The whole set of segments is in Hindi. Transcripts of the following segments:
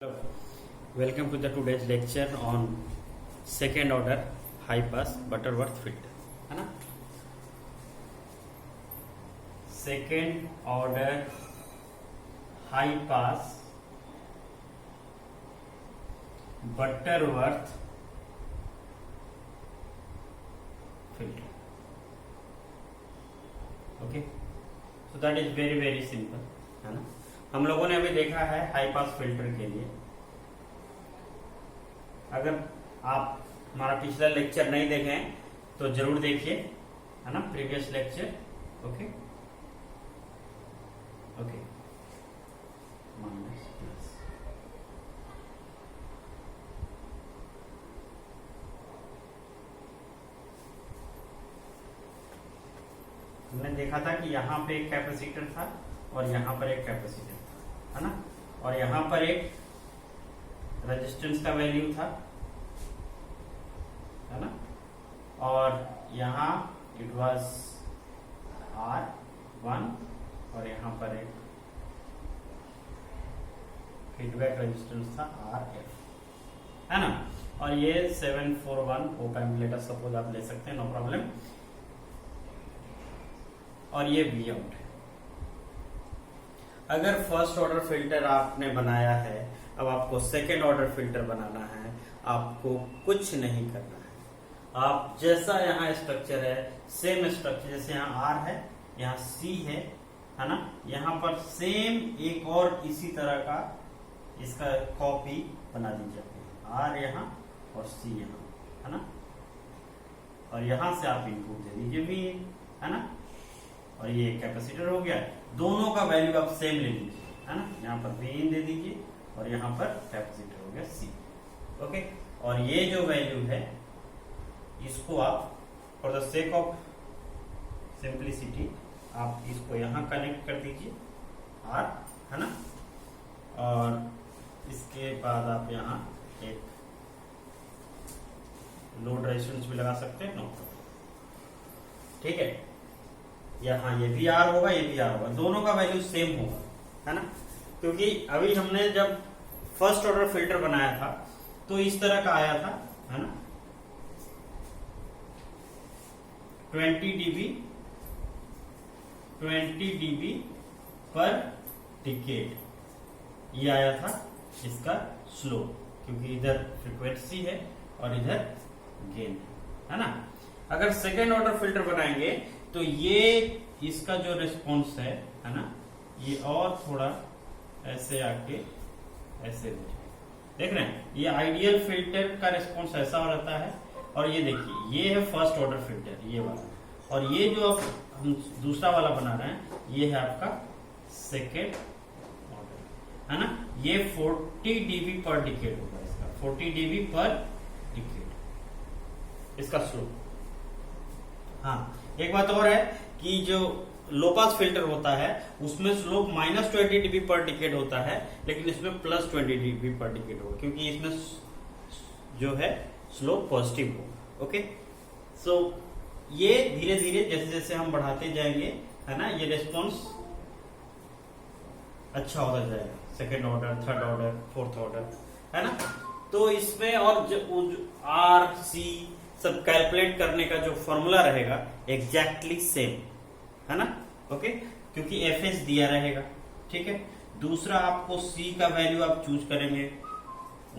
Hello. Welcome to the today's lecture on second order high pass Butterworth filter, है ना। Second order high pass Butterworth filter. Okay, so that is very very simple, है ना। हम लोगों ने अभी देखा है हाई पास फिल्टर के लिए। अगर आप हमारा पिछला लेक्चर नहीं देखे हैं तो जरूर देखिए, है ना, previous lecture. Okay okay, minus plus. हमने देखा था कि यहाँ पे एक कैपेसिटर था और यहाँ पर एक कैपेसिटर था, है ना, और यहाँ पर एक रेजिस्टेंस का वैल्यू था, है ना, और यहाँ इट वाज R1 और यहाँ पर एक फीडबैक रेजिस्टेंस था RF, है ना। और ये 741 ओप एम्पलीफायर सपोज आप ले सकते हैं, नो प्रॉब्लम। और ये वी आउट है। अगर फर्स्ट ऑर्डर फिल्टर आपने बनाया है, अब आपको सेकेंड ऑर्डर फिल्टर बनाना है, आपको कुछ नहीं करना है। आप जैसा यहाँ स्ट्रक्चर है, सेम स्ट्रक्चर, जैसे यहाँ R है, यहाँ C है ना, यहाँ पर सेम एक और इसी तरह का इसका कॉपी बना दीजिए। R यहाँ और C यहाँ, है ना, और यहाँ से आप इनपुट दे दीजिए V, है ना, और ये कैपेसिटर हो गया। दोनों का वैल्यू आप सेम ले लीजिए, है ना, यहाँ पर Vin दे दीजिए और यहाँ पर कैपेसिटर हो गया C। ओके, और ये जो वैल्यू है इसको आप for the sake of simplicity आप इसको यहाँ कनेक्ट कर दीजिए R, है ना, और इसके बाद आप यहाँ एक लोड रेजिस्टेंस भी लगा सकते हैं, नो, ठीक है। यहाँ ये भी R होगा, ये भी R होगा, दोनों का वैल्यू सेम होगा, है ना, क्योंकि अभी हमने जब फर्स्ट ऑर्डर फिल्टर बनाया था तो इस तरह का आया था, है ना, 20 dB पर डिकेड ये आया था इसका स्लोप, क्योंकि इधर फ्रीक्वेंसी है और इधर गेन है ना। अगर सेकेंड ऑर्डर फिल्टर बनाएंगे तो ये इसका जो रिस्पॉन्स है ना, ये और थोड़ा ऐसे आके ऐसे देख रहे हैं, ये आइडियल फिल्टर का रिस्पॉन्स ऐसा रहता है। और ये देखिए, ये है फर्स्ट ऑर्डर फिल्टर, ये वाला, और ये जो अब हम दूसरा वाला बना रहे हैं ये है आपका सेकेंड ऑर्डर, है ना। ये 40 dB पर डिकेड होगा, इसका 40 dB पर डिकेड इसका स्लोप। हाँ, एक बात और है कि जो लो पास फिल्टर होता है उसमें स्लोप -20 dB पर डिकेड होता है, लेकिन इसमें +20 dB पर डिकेड होगा, क्योंकि इसमें जो है स्लोप पॉजिटिव होगा। ओके, सो ये धीरे धीरे जैसे जैसे हम बढ़ाते जाएंगे, है ना, ये रिस्पॉन्स अच्छा होता जाएगा, second order, third order, fourth order, है ना। तो इसमें और R C सब कैलकुलेट करने का जो फॉर्मूला रहेगा एग्जैक्टली सेम, है ना। ओके, क्योंकि FS दिया रहेगा, ठीक है। दूसरा, आपको C का वैल्यू आप चूज करेंगे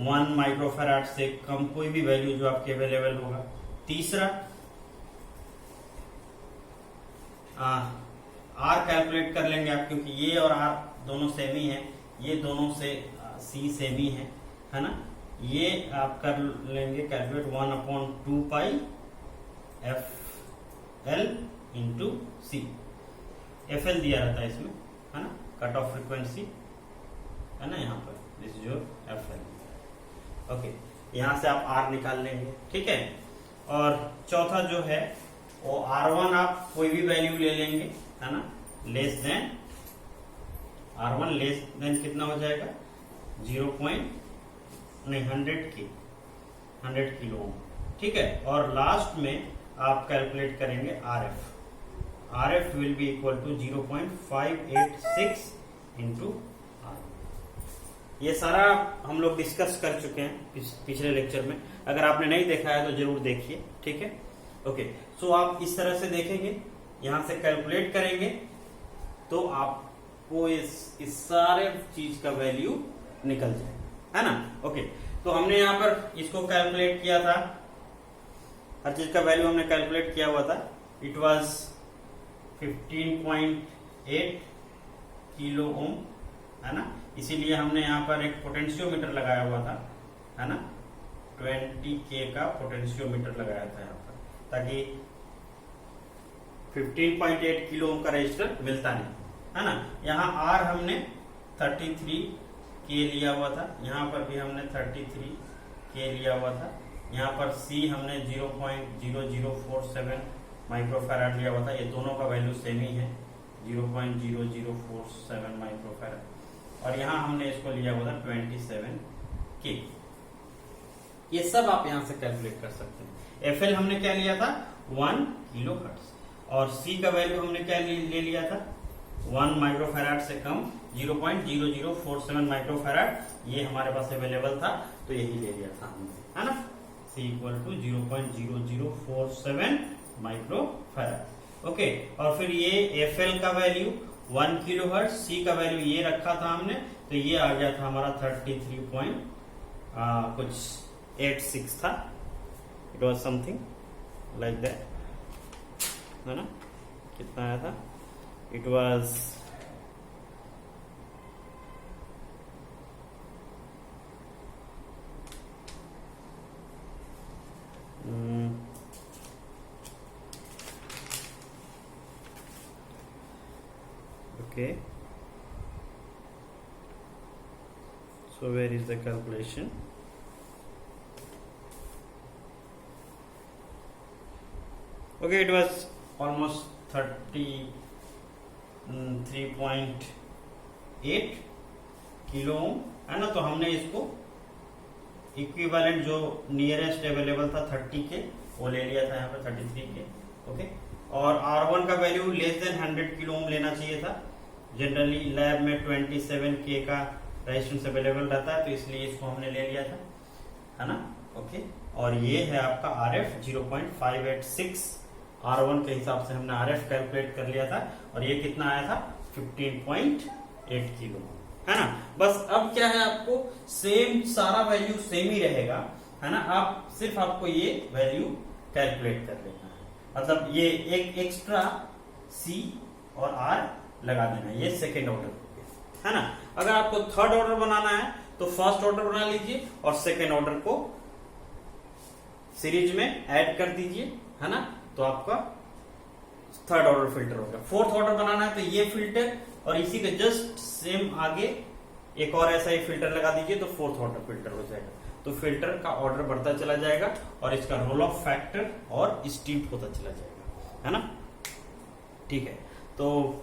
1 माइक्रोफैराड से कम कोई भी वैल्यू जो आपके अवेलेबल होगा। तीसरा, R कैलकुलेट कर लेंगे आप, क्योंकि ये और R दोनों सेम ही है, ये दोनों से C सेम ही है ना। ये आप कर लेंगे कैलकुलेट 1/2 पाई FL इंटू C। FL दिया रहता है इसमें, है ना, कट ऑफ फ्रीक्वेंसी, है ना, यहाँ पर दिस जो FL। ओके, यहाँ से आप R निकाल लेंगे, ठीक है। और चौथा जो है वो R1 आप कोई भी वैल्यू ले लेंगे, है ना, less than R1 less than कितना हो जाएगा 100 किलो ओम, ठीक है। और लास्ट में आप कैलकुलेट करेंगे RF will be equal to 0.586 into R। ये सारा हम लोग डिस्कस कर चुके हैं पिछले लेक्चर में। अगर आपने नहीं देखा है तो जरूर देखिए, ठीक है। ओके, सो आप इस तरह से देखेंगे, यहां से कैलकुलेट करेंगे तो आपको इस सारे चीज का वैल्यू निकल जाएगा, है ना। ओके, तो हमने यहाँ पर इसको कैलकुलेट किया था, हर चीज का वैल्यू हमने कैलकुलेट किया हुआ था। इट वाज 15.8 किलो ओम, है ना। इसीलिए हमने यहाँ पर एक पोटेंशियोमीटर लगाया हुआ था, है ना, 20K का पोटेंशियोमीटर लगाया था यहाँ पर, ताकि 15.8 किलो ओम का रेजिस्टर मिलता नहीं, है ना। यहाँ R हमने 33K लिया हुआ था, यहाँ पर भी हमने 33K लिया हुआ था, यहाँ पर C हमने 0.0047 माइक्रोफैराड लिया हुआ था। ये दोनों का वैल्यू सेम ही है, 0.0047 माइक्रोफैराड, और यहाँ हमने इसको लिया हुआ था 27K। ये सब आप यहाँ से कैलकुलेट कर सकते हैं। FL हमने क्या लिया था, 1 किलो हर्ट्ज, और C का वैल्यू हमने क्या ले लिया था, 1 माइक्रोफैराड से कम, 0.0047 माइक्रोफैराड, ये हमारे पास अवेलेबल था तो यही ले लिया था हमने, है ना। C = 0.0047 microfarad. ओके, और फिर ये FL का वैल्यू 1 किलो हर्ट्ज, C का वैल्यू ये रखा था हमने, तो ये आ गया था हमारा 33.86 था। It was something like that, है ना। कितना आया था, it was okay, so where is the calculation? Okay, it was almost 33.8 kilo ohm, है ना। तो हमने इसको इक्विवेलेंट जो नियरेस्ट अवेलेबल था 30K वो ले लिया था यहाँ पर 33K। ओके, और R1 का value less than 100 kilo ohm लेना चाहिए था। जनरली लैब में 27K का रेजिस्टेंस अवेलेबल रहता है, तो इसलिए इसको हमने ले लिया था, है ना। ओके, और ये है आपका RF 0.586, R1 के हिसाब से हमने RF कैलकुलेट कर लिया था, और ये कितना आया था, 15.8 किलो, है ना। बस अब क्या है, आपको सेम सारा वैल्यू सेम ही रहेगा, है ना। आप सिर्फ आपको ये वैल्यू कैलकुलेट कर लेना है, मतलब ये एक एक्स्ट्रा C और R लगा देना है। ये सेकेंड ऑर्डर, है ना। अगर आपको थर्ड ऑर्डर बनाना है तो फर्स्ट ऑर्डर बना लीजिए और सेकेंड ऑर्डर को सीरीज में ऐड कर दीजिए, है ना, तो आपका थर्ड ऑर्डर फिल्टर होगा। फोर्थ ऑर्डर बनाना है तो ये फिल्टर और इसी के जस्ट सेम आगे एक और ऐसा ही फिल्टर लगा दीजिए तो फोर्थ ऑर्डर फिल्टर हो जाएगा। तो फिल्टर का ऑर्डर बढ़ता चला जाएगा और इसका रोल ऑफ फैक्टर और स्टीप होता चला जाएगा, है ना। ठीक है, तो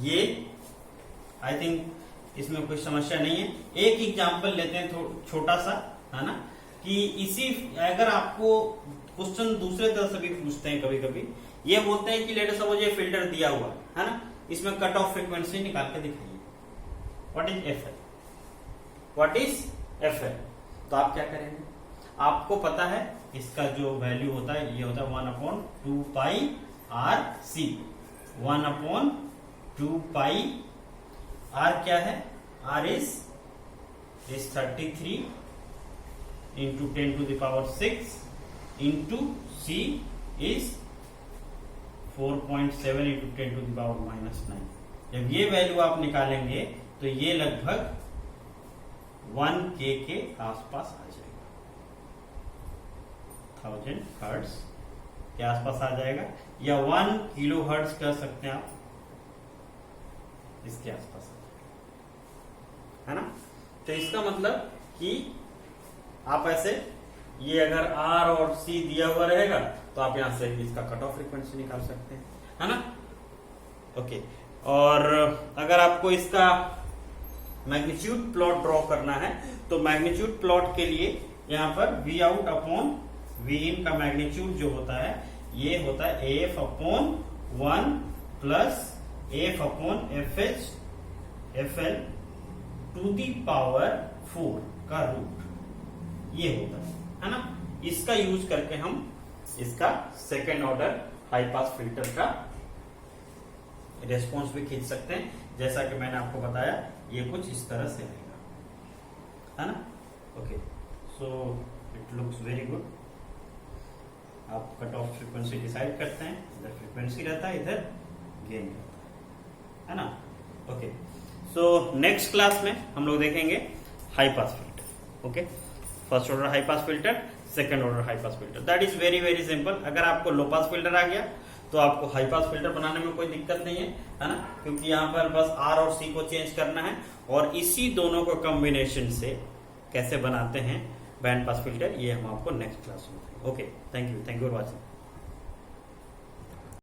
ये आई थिंक इसमें कोई समस्या नहीं है। एक एग्जांपल लेते हैं छोटा सा, है ना, कि इसी अगर आपको क्वेश्चन दूसरे तरह से भी पूछते हैं कभी कभी, ये बोलते हैं कि लेट सपोज ये फिल्टर दिया हुआ है ना, इसमें कट ऑफ फ्रीक्वेंसी निकाल के दिखाइए, what is FL, what is FL। तो आप क्या करेंगे, आपको पता है इसका जो वैल्यू होता है ये होता है 1/2 पाई RC, 1/2 पाई R क्या है, R is 33 into 10⁶ into C is 4.7 into 10⁻⁹। जब ये वैल्यू आप निकालेंगे तो ये लगभग 1K के आसपास आ जाएगा, 1000 हर्ट्ज के आसपास आ जाएगा, या 1 किलो हर्ट्ज कह सकते हैं आप, इसके आसपास आ जाएगा, है ना। तो इसका मतलब कि आप ऐसे, ये अगर R और C दिया हुआ रहेगा तो आप यहां से इसका कट ऑफ फ्रीक्वेंसी निकाल सकते हैं, है ना। ओके, और अगर आपको इसका मैग्नीट्यूड प्लॉट ड्रॉ करना है तो मैग्नीट्यूड प्लॉट के लिए यहां पर V out upon V in का मैग्नीट्यूड जो होता है ये होता है AF/1 plus AF/FH FL to the power 4 का रूट, ये होता है ना। इसका यूज करके हम इसका second order high pass filter का रेस्पॉन्स भी खींच सकते हैं, जैसा कि मैंने आपको बताया ये कुछ इस तरह से रहेगा, है ना। Okay, so it looks very good. आप कट ऑफ फ्रीक्वेंसी डिसाइड करते हैं, इधर फ्रीक्वेंसी रहता है, इधर गेन रहता है ना। ओके, सो नेक्स्ट क्लास में हम लोग देखेंगे high pass filter. Okay, first order high pass filter, second order high pass filter, that is very very simple. अगर आपको लो पास फिल्टर आ गया तो आपको हाई पास फिल्टर बनाने में कोई दिक्कत नहीं है ना, क्योंकि यहाँ पर बस आर और सी को चेंज करना है, और इसी दोनों को कॉम्बिनेशन से कैसे बनाते हैं बैंड पास फिल्टर, ये हम आपको नेक्स्ट क्लास में। Okay, thank you for watching.